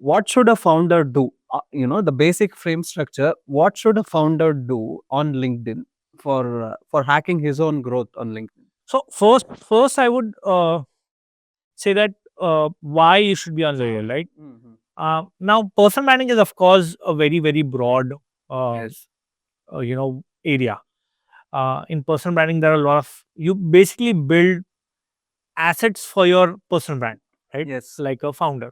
what should a founder do? The basic frame structure. What should a founder do on LinkedIn for hacking his own growth on LinkedIn? So first I would say that why you should be on LinkedIn, right? Mhm. Now, personal branding is of course a very very broad Yes. area. In personal branding, there are a lot of you basically build assets for your personal brand, right? Yes. Like a founder.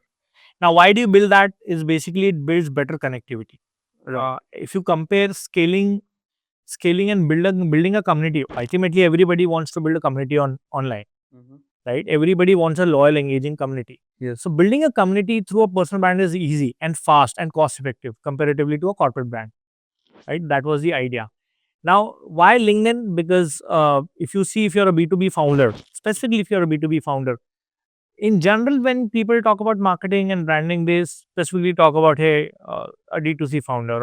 Now, why do you build that? Is basically it builds better connectivity. Right. If you compare scaling and building a community, ultimately everybody wants to build a community on online, Mhm. right? Everybody wants a loyal, engaging community. Yes. So building a community through a personal brand is easy and fast and cost effective comparatively to a corporate brand, right? That was the idea. Now, why LinkedIn? Because if you're a B2B founder, specifically if you're a B2B founder, in general, when people talk about marketing and branding, they specifically talk about, hey, a D2C founder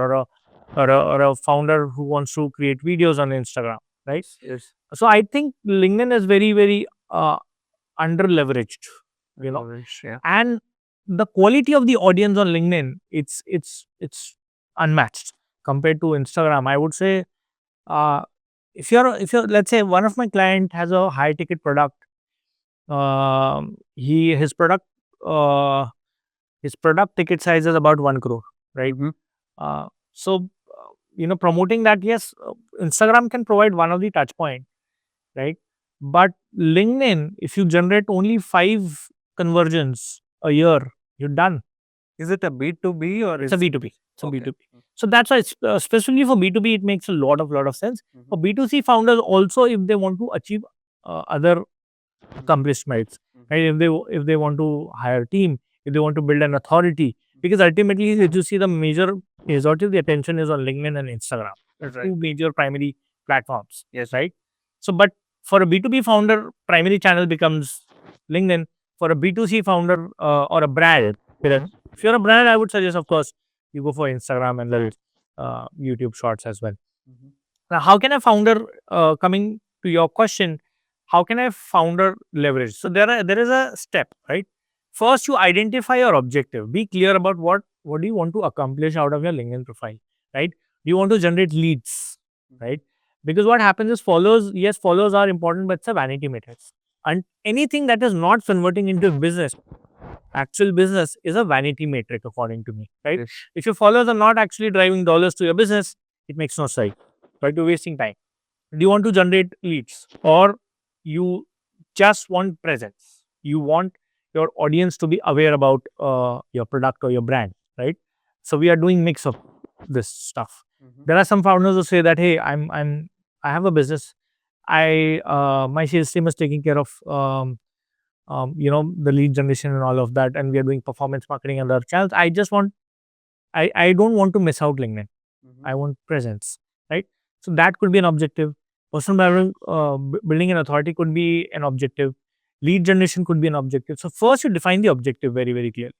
or a founder who wants to create videos on Instagram, right? Yes. So I think LinkedIn is very, very under leveraged, you know, Yeah. and the quality of the audience on LinkedIn, it's unmatched compared to Instagram. I would say, uh, if you're let's say one of my client has a high ticket product, he uh, his product ticket size is about 1 crore, right? Mhm. So promoting that, yes, Instagram can provide one of the touch point, right? But LinkedIn, if you generate only 5 conversions a year, you're done. Is it a B2B or It's a is it B2B. It's a okay? B2B. So that's why specifically for B2B, it makes a lot of sense. Mhm. For B2C founders also, if they want to achieve other accomplishments, Mhm. right? If they want to hire a team, if they want to build an authority, because ultimately, if you see the majority of the attention is on LinkedIn and Instagram, Right. two major primary platforms, Yes. right? So, but for a B2B founder, primary channel becomes LinkedIn. For a B2C founder or a brand, Mhm. if you're a brand, I would suggest, of course, you go for Instagram and the YouTube Shorts as well. Mhm. Now, how can a founder, coming to your question, how can a founder leverage? So there is a step, right? First, you identify your objective. Be clear about what do you want to accomplish out of your LinkedIn profile, right? Do you want to generate leads, Mhm. right? Because what happens is followers, yes, followers are important, but it's a vanity metric. And anything that is not converting into business, actual business, is a vanity metric, according to me, right? Yes. If your followers are not actually driving dollars to your business, it makes no sense, right? You're wasting time. Do you want to generate leads, or you just want presence? You want your audience to be aware about your product or your brand, right? So we are doing mix of this stuff. Mhm. There are some founders who say that, hey, I have a business. My sales team is taking care of the lead generation and all of that, and we are doing performance marketing and other channels. I don't want to miss out LinkedIn. Mhm. I want presence, right? So that could be an objective. Personal branding, building an authority could be an objective. Lead generation could be an objective. So first, you define the objective very very clearly.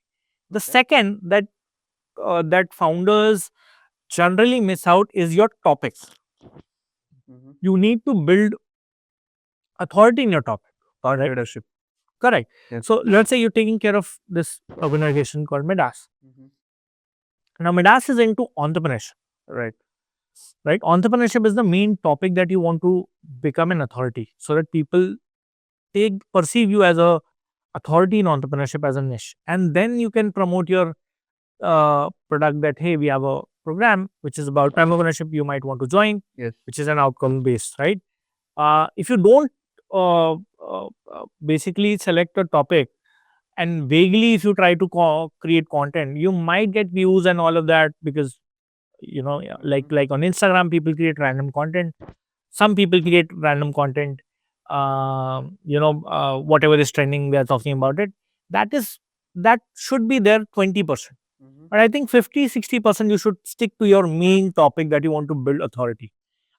The Okay. second that founders generally miss out is your topics. Mhm. You need to build authority in your topic. Thought Right? leadership. Correct. Yes. So let's say you're taking care of this organization called Midas. Mhm. Now Midas is into entrepreneurship. Right. Right? Entrepreneurship is the main topic that you want to become an authority, so that people perceive you as a authority in entrepreneurship as a niche, and then you can promote your product, that hey, we have a program which is about entrepreneurship, you might want to join, Yes. which is an outcome based, right? If you don't basically select a topic, and vaguely if you try to create content, you might get views and all of that, because yeah, like Mhm. on Instagram, people create random content. Some people create random content. Whatever is trending, we are talking about it. That should be there 20%. Mhm. But I think 50-60% you should stick to your main topic that you want to build authority.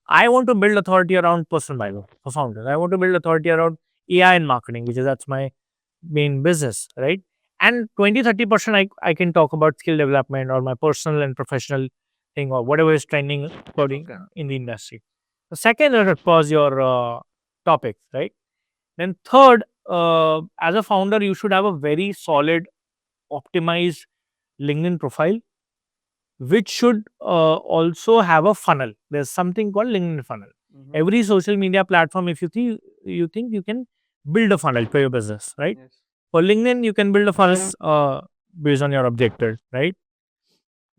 I want to build authority around personal bio for founders. I want to build authority around AI and marketing, which is that's my main business, right? And 20-30% I can talk about skill development or my personal and professional thing, or whatever is trending according Okay. in the industry. The second is, of course, your topics, right? Then third, as a founder, you should have a very solid, optimized LinkedIn profile, which should also have a funnel. There's something called LinkedIn funnel. Every social media platform, if you think you can build a funnel for your business, right? Yes. For LinkedIn, you can build a funnel based on your objective, right?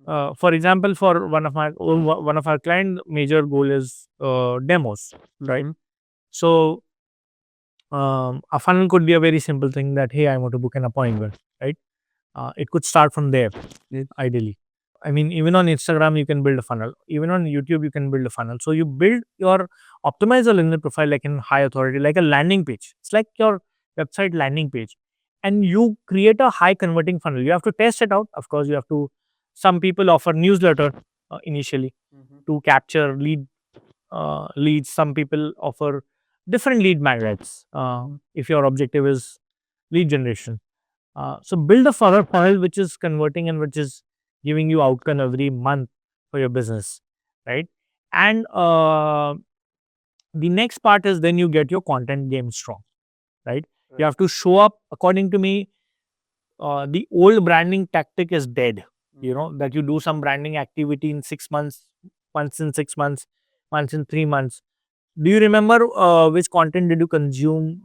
For example, for one of our client, major goal is demos, right? So a funnel could be a very simple thing that, hey, I want to book an appointment, right? It could start from there, Yes. ideally. I mean, even on Instagram, you can build a funnel. Even on YouTube, you can build a funnel. So you build your optimize your LinkedIn profile like in high authority, like a landing page. It's like your website landing page, and you create a high converting funnel. You have to test it out. Of course, you have to. Some people offer newsletter initially to capture leads. Some people offer different lead magnets if your objective is lead generation. So build a funnel which is converting and which is giving you outcome every month for your business, right? And the next part is then you get your content game strong, right? You have to show up. According to me, the old branding tactic is dead. You know that you do some branding activity in 6 months, once in 6 months, once in 3 months. Do you remember which content did you consume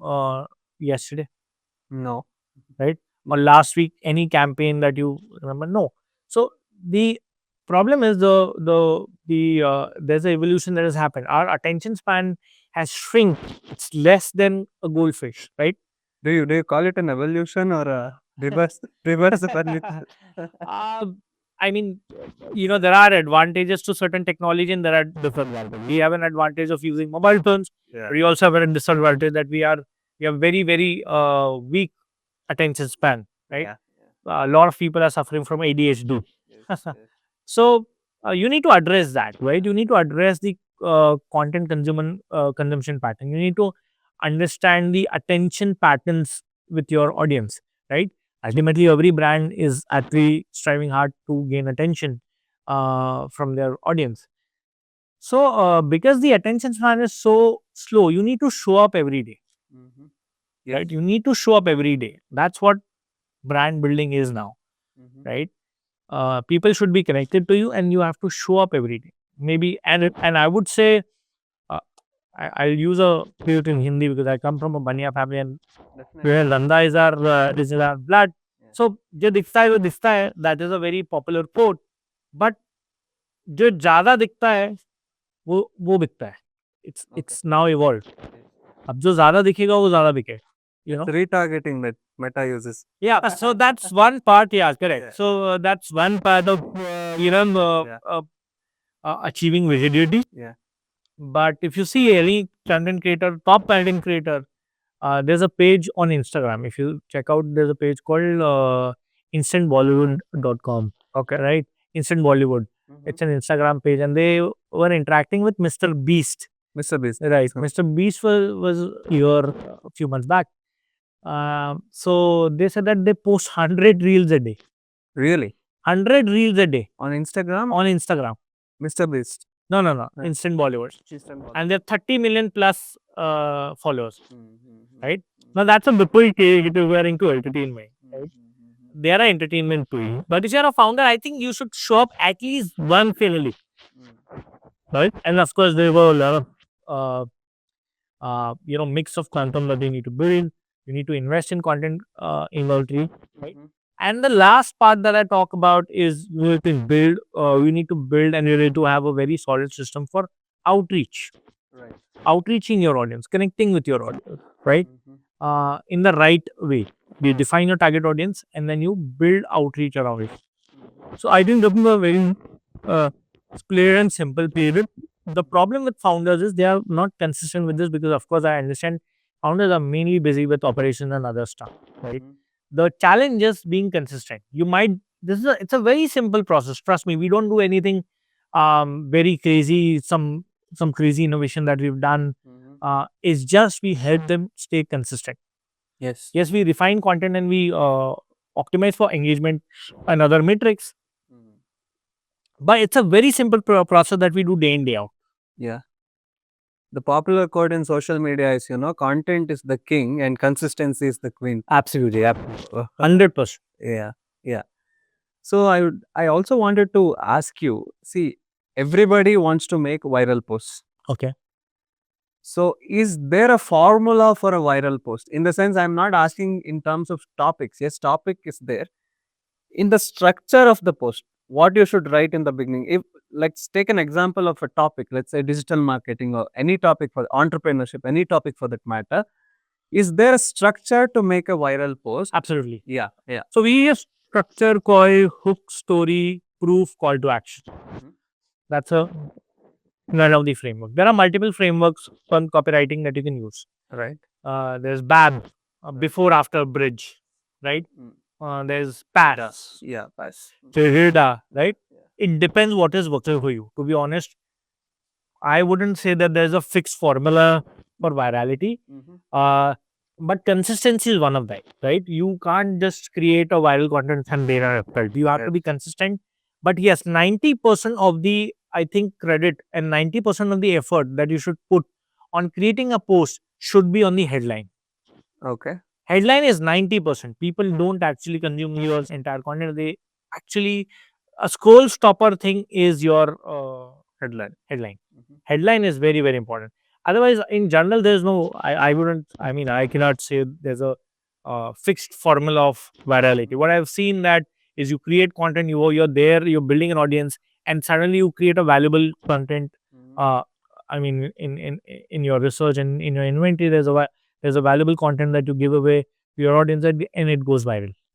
yesterday, No. right? Or last week, any campaign that you remember? No. So the problem is there's an evolution that has happened. Our attention span has shrunk. It's less than a goldfish, right? Do you call it an evolution or a reverse evolution? uh, I mean, there are advantages to certain technology and there are disadvantages. We have an advantage of using mobile phones. Yeah. We also have a disadvantage that we have very, very weak attention span, right? Yeah. A lot of people are suffering from ADHD. Yes. Yes. So you need to address that, right? You need to address the content consumption pattern. You need to understand the attention patterns with your audience, right? Ultimately, every brand is actually striving hard to gain attention from their audience. So because the attention span is so slow, you need to show up every day, Yes. right? You need to show up every day. That's what brand building is now, right? People should be connected to you and you have to show up every day, maybe. And I would say uh, I'll use a quote in Hindi because I come from a Baniya family and Definitely. where Randa is our blood. Yeah. So जो दिखता है वो दिखता है, that is a very popular quote, but जो ज़्यादा दिखता है वो बिकता है. It's now evolved. अब जो ज़्यादा दिखेगा वो ज़्यादा बिके, you know. It's retargeting that Meta uses. Yeah, so that's one part. Yeah, correct. Yeah. So that's one part of achieving visibility. Yeah. But if you see any content creator, top content creator, there's a page on Instagram. If you check out, there's a page called instantbollywood.com. Okay, right? Instant Bollywood. It's an Instagram page, and they were interacting with Mr. Beast. Mr. Beast. Right. Mr. Beast was here a few months back. So they said that they post 100 reels a day. Really? 100 reels a day On Instagram? on Instagram. Mr. Beast. No. Yeah. Instant Bollywood. Instant And they have 30 million plus followers. Right? Now that's a people referring to entertainment. Right? They are an entertainment tool. But if you're a founder, I think you should show up at least once yearly. Right? And of course, there were a lot of mix of content that you need to build. You need to invest in content inventory, right? And the last part that I talk about is you need to build. You need to build, and you need to have a very solid system for outreach. Right. Outreaching your audience, connecting with your audience, right? In the right way. You define your target audience, and then you build outreach around it. So I think this is a very clear and simple period. The problem with founders is they are not consistent with this because, of course, I understand founders are mainly busy with operations and other stuff, right? The challenge is being consistent. It's a very simple process. Trust me, we don't do anything very crazy, some crazy innovation that we've done. It's just we help them stay consistent. Yes. Yes, we refine content and we optimize for engagement and other metrics. But it's a very simple process that we do day in, day out. Yeah. The popular quote in social media is, content is the king and consistency is the queen. Absolutely. 100%. Yeah. So I also wanted to ask you, see, everybody wants to make viral posts. Okay. So is there a formula for a viral post? In the sense, I'm not asking in terms of topics. Yes, topic is there. In the structure of the post, what you should write in the beginning. If let's take an example of a topic, let's say digital marketing or any topic for entrepreneurship, any topic for that matter. Is there a structure to make a viral post? Absolutely. Yeah, yeah. So we use structure, call, hook, story, proof, call to action. That's a none of the framework. There are multiple frameworks on copywriting that you can use. Right. There's BAB, before after bridge, right? There's PAS, Yeah, pass. Tirida, right? It depends what is working for you. To be honest, I wouldn't say that there's a fixed formula for virality. Uh, but consistency is one of them, right? You can't just create a viral content and there are effect. You have to be consistent. But yes, 90% of the, I think, credit and 90% of the effort that you should put on creating a post should be on the headline. Okay. Headline is 90%. People don't actually consume your entire content. They actually, a scroll stopper thing is your Headline. headline. Headline is very, very important. Otherwise, in general, there's no, I wouldn't, I mean, I cannot say there's a fixed formula of virality. What I've seen that is you create content, you're there, you're building an audience, and suddenly you create a valuable content. Uh, I mean, in your research and in your inventory, there's a valuable content that you give away to your audience and it goes viral.